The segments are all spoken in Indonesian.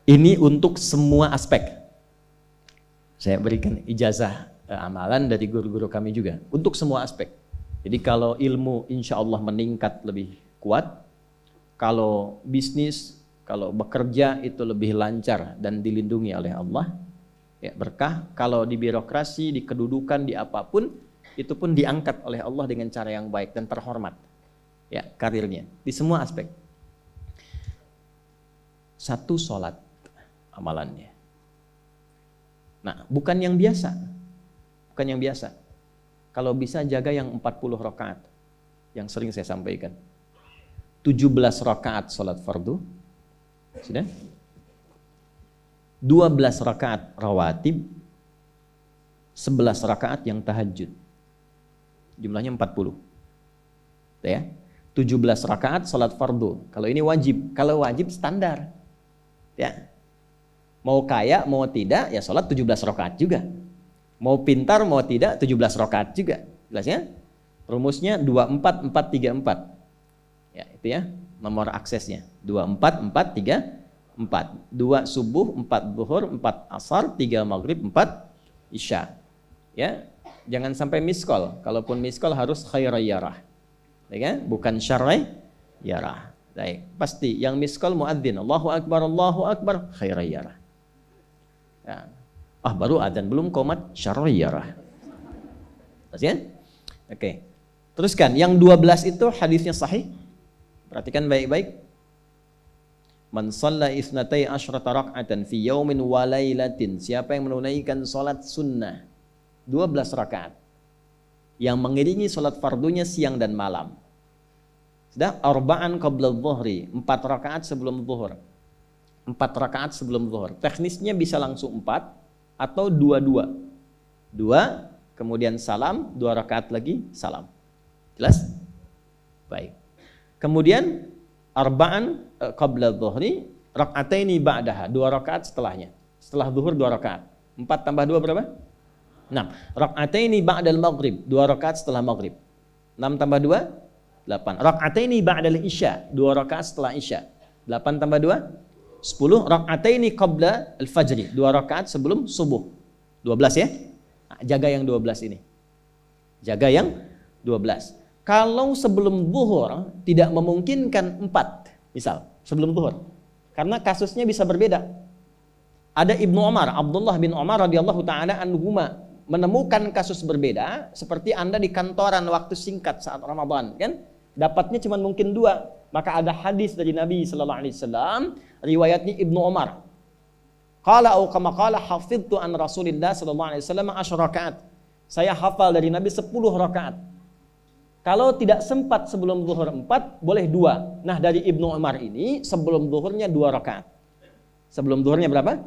Ini untuk semua aspek. Saya berikan ijazah amalan dari guru-guru kami juga untuk semua aspek. Jadi kalau ilmu insya Allah meningkat lebih kuat, kalau bisnis, kalau bekerja itu lebih lancar dan dilindungi oleh Allah, ya berkah. Kalau di birokrasi, di kedudukan, di apapun, itu pun diangkat oleh Allah dengan cara yang baik dan terhormat. Ya, karirnya di semua aspek. Satu sholat amalannya. Nah, bukan yang biasa. Bukan yang biasa. Kalau bisa jaga yang 40 rakaat. Yang sering saya sampaikan. 17 rakaat sholat fardu. Sudah? 12 rakaat rawatib. 11 rakaat yang tahajud. Jumlahnya 40. Ya. 17 rakaat sholat fardu. Kalau ini wajib. Kalau wajib standar. Ya. Mau kaya, mau tidak, ya sholat 17 rakaat juga. Mau pintar, mau tidak, 17 rakaat juga. Jelas ya? Rumusnya 24, 4, 3, 4. Ya, itu ya. Nomor aksesnya. 24, 4, 3, 4. 2 subuh, 4 zuhur, 4 asar, 3 maghrib, 4 isya. Ya. Jangan sampai miskol. Kalaupun miskol harus khairayyarah. Ya, bukan syarrayyarah. Baik, pasti yang miskol muadzin. Allahu akbar, khairayyarah. Ya. Baru adzan belum qomat syarrayyarah. Terus ya? Oke. Teruskan, yang 12 itu hadisnya sahih. Perhatikan baik-baik. Man shalla isnatai asyrata rak'atan fi yaumin wa lailatin. Siapa yang menunaikan salat sunnah 12 rakaat yang mengiringi salat fardunya siang dan malam. Sudah, arba'an qabla dhuhri, 4 rakaat sebelum zuhur. 4 rakaat sebelum zuhur. Teknisnya bisa langsung 4 atau 2-2. 2, kemudian salam, 2 rakaat lagi, salam. Jelas? Baik. Kemudian arba'an qabla dhuhri, rak'ataini ba'daha, 2 rakaat setelahnya. Setelah zuhur 2 rakaat. 4 tambah 2 berapa? 6. Rak'ataini ba'dal maghrib, 2 rakaat setelah maghrib. 6 tambah 2? 8. Rak'ataini ba'dal isya, 2 rakaat setelah isya. 8 tambah 2? 10. Rak'ataini qabla al-fajri, 2 rakaat sebelum subuh. 12 ya? Nah, jaga yang 12 ini. Jaga yang 12. Kalau sebelum zuhur tidak memungkinkan 4, misal sebelum zuhur, karena kasusnya bisa berbeda. Ada Ibnu Umar, Abdullah bin Umar radhiyallahu taala anhuma, menemukan kasus berbeda, seperti Anda di kantoran waktu singkat saat Ramadan, kan? Dapatnya cuma mungkin 2. Maka ada hadis dari Nabi sallallahu alaihi wasallam, riwayatnya Ibnu Umar. Qala au kama qala hafidtu an Rasulillah sallallahu alaihi wasallam 10 rakaat. Saya hafal dari Nabi 10 rakaat. Kalau tidak sempat sebelum zuhur 4, boleh 2. Nah, dari Ibnu Umar ini sebelum zuhurnya 2 rakaat. Sebelum zuhurnya berapa?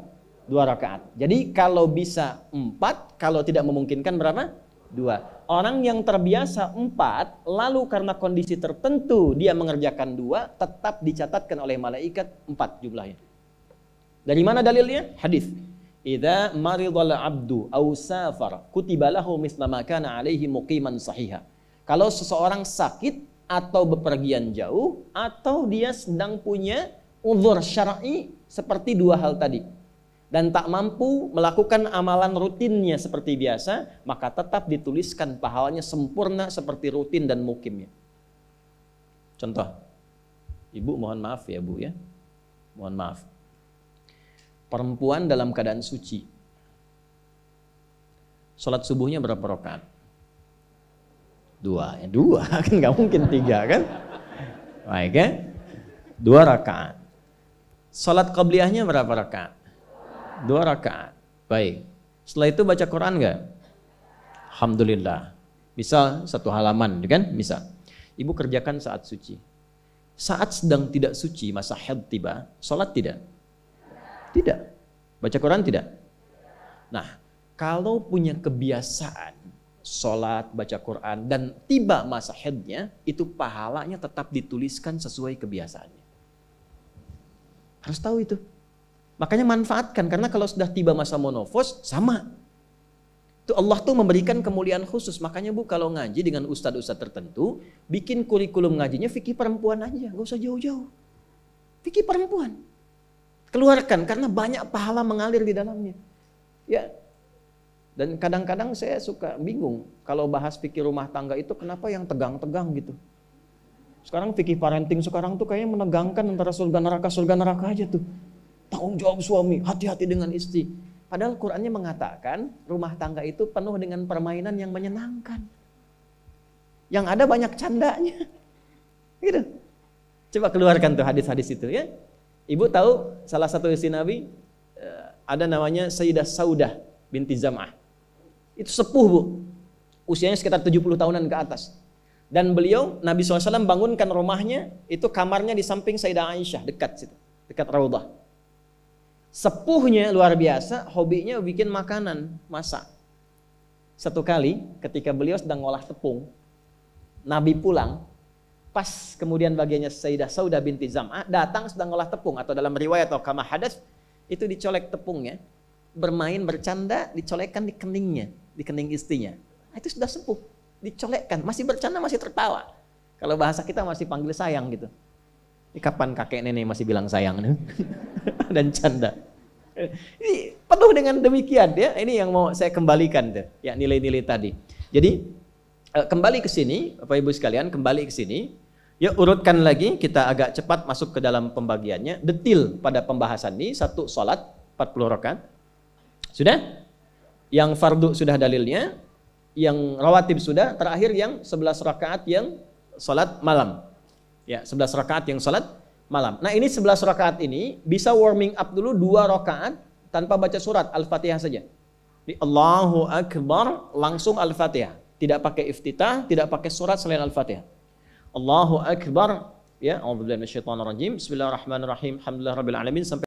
2 rakaat. Jadi kalau bisa 4, kalau tidak memungkinkan berapa? 2. Orang yang terbiasa 4, lalu karena kondisi tertentu dia mengerjakan 2, tetap dicatatkan oleh malaikat 4 jumlahnya. Dari mana dalilnya? Hadis. Idza maridal abdu aw safar kutiba lahu misla ma kana alaihi muqiman sahiha. Kalau seseorang sakit atau bepergian jauh atau dia sedang punya uzur syar'i seperti 2 hal tadi dan tak mampu melakukan amalan rutinnya seperti biasa, maka tetap dituliskan pahalanya sempurna seperti rutin dan mukimnya. Contoh, Ibu mohon maaf ya Bu ya, mohon maaf. Perempuan dalam keadaan suci, sholat subuhnya berapa rakaat? 2, ya 2 kan nggak mungkin 3 kan? Baik ya, 2 rakaat. Sholat qabliyahnya berapa rakaat? 2 rakaat. Baik. Setelah itu baca Quran nggak? Alhamdulillah. Misal 1 halaman, kan? Misal. Ibu kerjakan saat suci. Saat sedang tidak suci, masa haid tiba, sholat tidak? Tidak. Baca Quran tidak? Nah, kalau punya kebiasaan sholat, baca Quran, dan tiba masa haidnya, itu pahalanya tetap dituliskan sesuai kebiasaannya. Harus tahu itu. Makanya manfaatkan, karena kalau sudah tiba masa monofos, sama. Itu Allah tuh memberikan kemuliaan khusus. Makanya Bu, kalau ngaji dengan ustadz-ustadz tertentu, bikin kurikulum ngajinya fikih perempuan aja, gak usah jauh-jauh. Fikih perempuan. Keluarkan karena banyak pahala mengalir di dalamnya. Ya. Dan kadang-kadang saya suka bingung kalau bahas fikih rumah tangga itu kenapa yang tegang-tegang gitu. Sekarang fikih parenting sekarang tuh kayaknya menegangkan antara surga neraka aja tuh. Tanggung jawab suami, hati-hati dengan istri. Padahal Qur'annya mengatakan rumah tangga itu penuh dengan permainan yang menyenangkan. Yang ada banyak candanya. Gitu. Coba keluarkan tuh hadis-hadis itu ya. Ibu tahu salah satu istri Nabi ada namanya Sayyidah Saudah binti Zam'ah. Itu sepuh bu. Usianya sekitar 70 tahunan ke atas. Dan beliau, Nabi SAW bangunkan rumahnya, itu kamarnya di samping Sayyidah Aisyah, dekat situ. Dekat Raudah. Sepuhnya luar biasa, hobinya bikin makanan, masak. Satu kali ketika beliau sedang ngolah tepung, Nabi pulang, pas kemudian bagiannya Sayyidah Saudah binti Zam'ah datang sedang ngolah tepung, atau dalam riwayat atau kama hadas itu dicolek tepungnya, bermain bercanda, dicolekkan di keningnya, di kening istrinya. Nah, itu sudah sepuh, dicolekkan, masih bercanda, masih tertawa. Kalau bahasa kita masih panggil sayang gitu. Ini kapan kakek nenek masih bilang sayang dan canda. Ini penuh dengan demikian ya. Ini yang mau saya kembalikan tuh, ya nilai-nilai tadi. Jadi kembali ke sini, Bapak Ibu sekalian, kembali ke sini. Ya urutkan lagi, kita agak cepat masuk ke dalam pembagiannya. Detil pada pembahasan ini, satu sholat 40 rakaat. Sudah? Yang fardu sudah dalilnya, yang rawatib sudah, terakhir yang 11 rakaat yang sholat malam. Ya, 11 rakaat yang sholat malam. Nah ini 11 rakaat ini bisa warming up dulu 2 rakaat tanpa baca surat Al-Fatihah saja. Di Allahu Akbar langsung Al-Fatihah. Tidak pakai iftitah, tidak pakai surat selain Al-Fatihah. Allahu Akbar, ya, a'udzubillahi minasyaitonir rajim. Bismillahirrahmanirrahim. Alhamdulillahirabbil alamin sampai